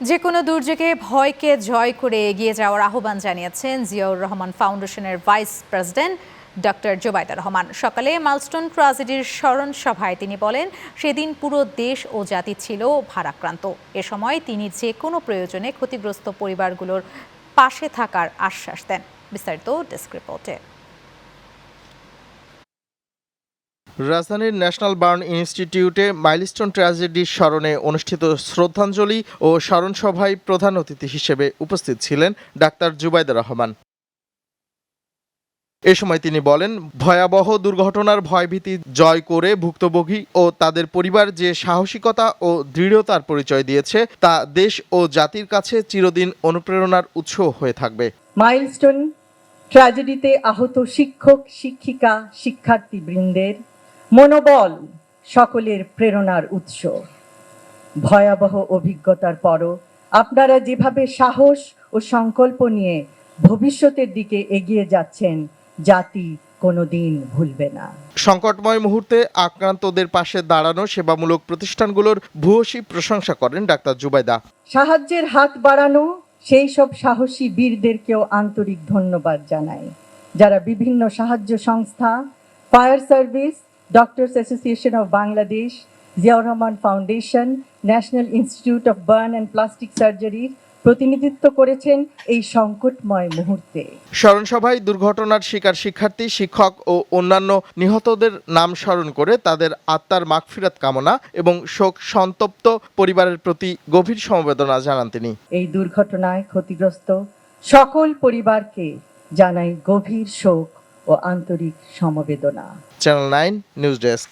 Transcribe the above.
যে কোনো দুর্যোগে ভয়কে জয় করে এগিয়ে যাওয়ার আহ্বান জানিয়েছেন জিয়াউর রহমান ফাউন্ডেশনের vice president doctor Zubaida Rahman. সকালে মাইলস্টোন ট্র্যাজেডির স্মরণ সভায় তিনি বলেন, সেদিন পুরো দেশ ও জাতি ছিল ভারাক্রান্ত। এ সময় তিনি যে কোনো প্রয়োজনে ক্ষতিগ্রস্ত পরিবারগুলোর পাশে থাকার আশ্বাস দেন। বিস্তারিত ডেস্ক রিপোর্টে। রাজধানীর ন্যাশনাল বার্ন ইনস্টিটিউটে মাইলস্টোন ট্র্যাজেডির স্মরণে অনুষ্ঠিত শ্রদ্ধাঞ্জলি ও স্মরণ সভায় প্রধান অতিথি হিসেবে উপস্থিত ছিলেন ডাক্তার জুবাইদা রহমান। এ সময় তিনি বলেন, ভয়াবহ দুর্ঘটনার ভয়ভীতি জয় করে ভুক্তভোগী ও তাদের পরিবার যে সাহসিকতা ও দৃঢ়তার পরিচয় দিয়েছে তা দেশ ও জাতির কাছে চিরদিন অনুপ্রেরণার উৎস হয়ে থাকবে। মাইলস্টোন ট্র্যাজেডিতে আহত শিক্ষক, শিক্ষিকা, শিক্ষার্থীবৃন্দের মনোবল সকলের প্রেরণার উৎস। ভয়াবহ অভিজ্ঞতার পরও আপনারা যেভাবে সাহস ও সংকল্প নিয়ে ভবিষ্যতের দিকে এগিয়ে যাচ্ছেন, জাতি কোনোদিন ভুলবে না। সংকটময় মুহূর্তে আক্রান্তদের পাশে দাঁড়ানো সেবামূলক প্রতিষ্ঠানগুলোর ভূয়সী প্রশংসা করেন ডাক্তার জুবাইদা। সাহায্যের হাত বাড়ানো সেই সব সাহসী বীরদেরকেও আন্তরিক ধন্যবাদ জানাই, যারা বিভিন্ন সাহায্য সংস্থা, fire service, doctors association of Bangladesh, Ziaur Rahman foundation, national institute of burn and plastic সার্জারির প্রতিনিধিত্ব করেছেন এই সংকটময় মুহূর্তে। স্মরণ সভায় দুর্ঘটনার শিকার শিক্ষার্থী, শিক্ষক ও অন্যান্য নিহতদের নাম স্মরণ করে তাদের আত্মার মাগফিরাত কামনা এবং শোক সন্তপ্ত পরিবারের প্রতি গভীর সমবেদনা জানান তিনি। এই দুর্ঘটনায় ক্ষতিগ্রস্ত সকল পরিবারকে জানাই গভীর শোক ও আন্তরিক সমবেদনা। Channel 9 news desk.